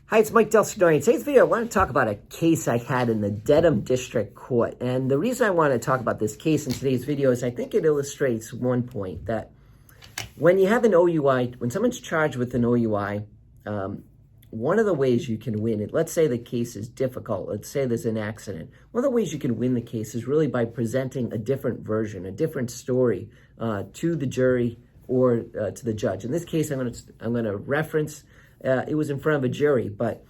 Hi, it's Mike DelSignore. In today's video, I want to talk about a case I had in the Dedham District Court. And the reason I want to talk about this case in today's video is I think it illustrates one point, that when you have an OUI, when someone's charged with an OUI, one of the ways you can win it, let's say the case is difficult, let's say there's an accident, one of the ways you can win the case is really by presenting a different version, a different story to the jury or to the judge. In this case, I'm going to reference it was in front of a jury, but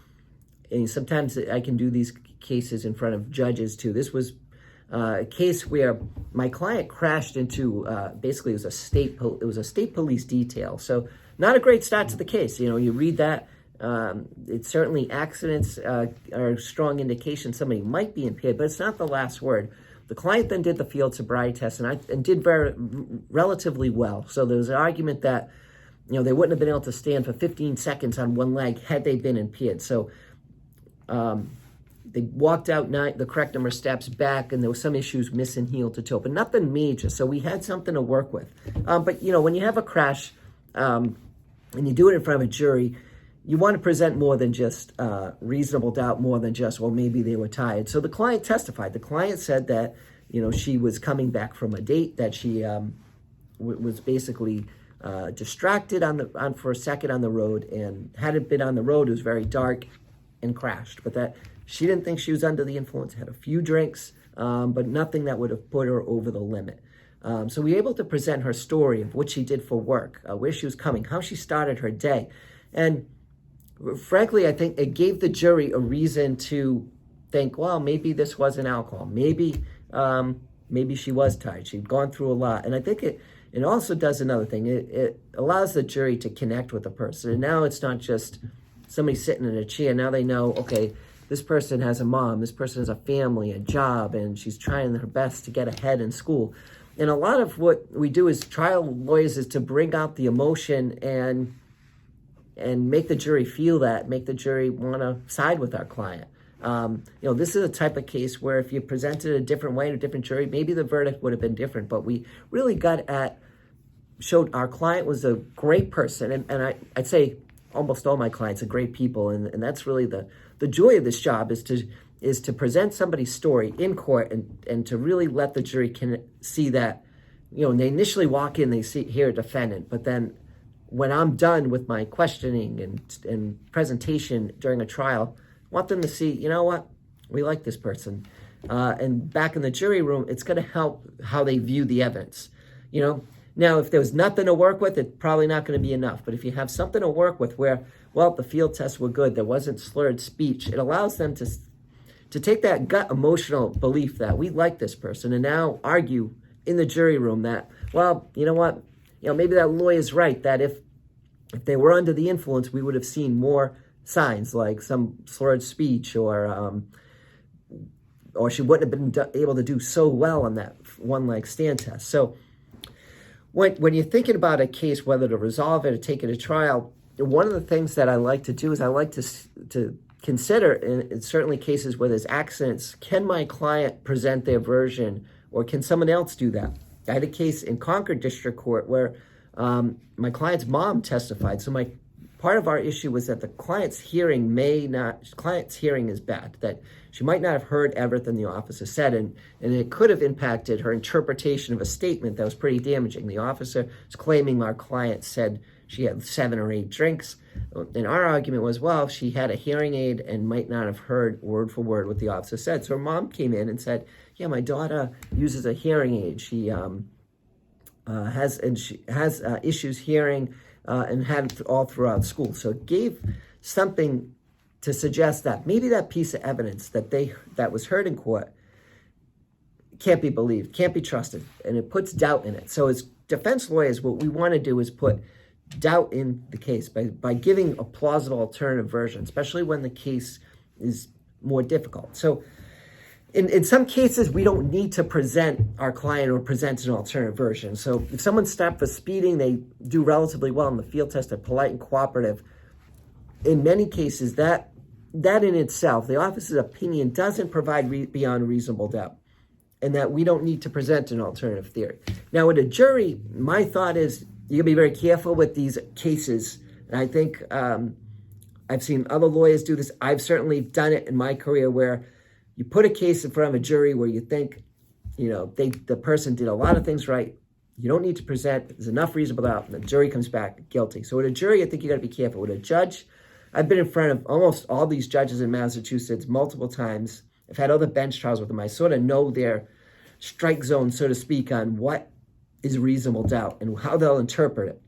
sometimes I can do these cases in front of judges too. This was a case where my client crashed into, basically it was a state police detail. So not a great start to the case. You know, you read that, it's certainly accidents are a strong indication somebody might be impaired, but it's not the last word. The client then did the field sobriety test and did relatively well. So there was an argument that, you know, they wouldn't have been able to stand for 15 seconds on one leg had they been impaired. So they walked out the correct number of steps back, and there were some issues missing heel to toe, but nothing major. So we had something to work with. But, you know, when you have a crash and you do it in front of a jury, you want to present more than just reasonable doubt, more than just, well, maybe they were tired. So the client testified. The client said that, you know, she was coming back from a date, that she was basically distracted for a second on the road, and hadn't been on the road, it was very dark, and crashed. But that she didn't think she was under the influence, had a few drinks, but nothing that would have put her over the limit. So we were able to present her story of what she did for work, where she was coming, how she started her day. And frankly, I think it gave the jury a reason to think, well, maybe this wasn't alcohol. Maybe she was tired. She'd gone through a lot. And I think it also does another thing. It allows the jury to connect with the person. And now it's not just somebody sitting in a chair. Now they know, okay, this person has a mom, this person has a family, a job, and she's trying her best to get ahead in school. And a lot of what we do as trial lawyers is to bring out the emotion and make the jury feel that, make the jury want to side with our client. You know, this is a type of case where if you presented it a different way to a different jury, maybe the verdict would have been different. But we really showed our client was a great person. And I'd say almost all my clients are great people. And that's really the joy of this job is to present somebody's story in court and to really let the jury can see that, you know, when they initially walk in, they hear a defendant, but then when I'm done with my questioning and presentation during a trial, I want them to see, you know what, we like this person. And back in the jury room, it's going to help how they view the evidence. You know, now if there's nothing to work with, it's probably not going to be enough. But if you have something to work with where, well, the field tests were good, there wasn't slurred speech, it allows them to take that gut emotional belief that we like this person and now argue in the jury room that, well, you know what, you know, maybe that lawyer's right, that if they were under the influence, we would have seen more signs like some slurred speech or she wouldn't have been able to do so well on that one-leg stand test. So when you're thinking about a case, whether to resolve it or take it to trial, one of the things that I like to do is I like to consider, in certainly cases where there's accidents, can my client present their version or can someone else do that? I had a case in Concord District Court where my client's mom testified. So part of our issue was that the client's hearing is bad, that she might not have heard everything the officer said, and it could have impacted her interpretation of a statement that was pretty damaging. The officer is claiming our client said she had 7 or 8 drinks, and our argument was, well, she had a hearing aid and might not have heard word for word what the officer said. So her mom came in and said, yeah, my daughter uses a hearing aid. She has issues hearing and had it all throughout school. So it gave something to suggest that maybe that piece of evidence that was heard in court can't be believed, can't be trusted, and it puts doubt in it. So as defense lawyers, what we want to do is put doubt in the case by giving a plausible alternative version, especially when the case is more difficult. So in some cases, we don't need to present our client or present an alternative version. So if someone's stopped for speeding, they do relatively well in the field test, they're polite and cooperative. In many cases, that in itself, the officer's opinion doesn't provide beyond reasonable doubt, and that we don't need to present an alternative theory. Now, with a jury, my thought is you gotta be very careful with these cases. And I think I've seen other lawyers do this. I've certainly done it in my career where you put a case in front of a jury where you think, the person did a lot of things right. You don't need to present. There's enough reasonable doubt. And the jury comes back guilty. So with a jury, I think you got to be careful. With a judge, I've been in front of almost all these judges in Massachusetts multiple times. I've had other bench trials with them. I sort of know their strike zone, so to speak, on what is reasonable doubt and how they'll interpret it.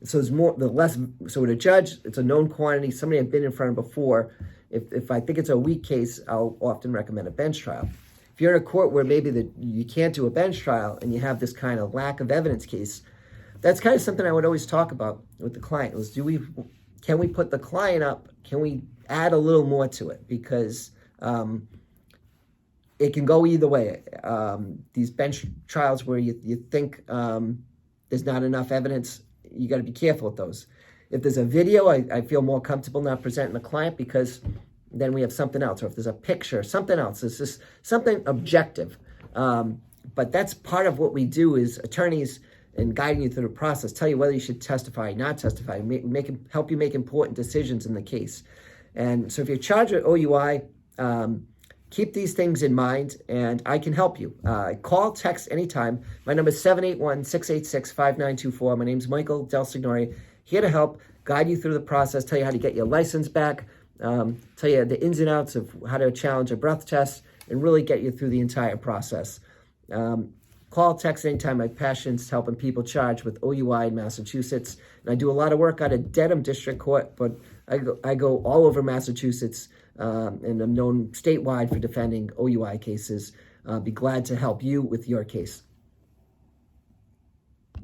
So so with a judge, it's a known quantity, somebody I've been in front of before. If I think it's a weak case, I'll often recommend a bench trial. If you're in a court where maybe you can't do a bench trial and you have this kind of lack of evidence case, that's kind of something I would always talk about with the client was, can we put the client up? Can we add a little more to it? Because it can go either way. These bench trials where you think there's not enough evidence, you got to be careful with those. If there's a video, I feel more comfortable not presenting the client because then we have something else. Or if there's a picture, something else. It's just something objective. But that's part of what we do as attorneys in guiding you through the process, tell you whether you should testify, not testify, help you make important decisions in the case. And so if you're charged with OUI, keep these things in mind, and I can help you. Call, text anytime. My number is 781-686-5924. My name is Michael DelSignore. Here to help, guide you through the process, tell you how to get your license back, tell you the ins and outs of how to challenge a breath test, and really get you through the entire process. Call, text anytime. My passion is helping people charged with OUI in Massachusetts. And I do a lot of work out of Dedham District Court, but I go all over Massachusetts, and I'm known statewide for defending OUI cases. Be glad to help you with your case.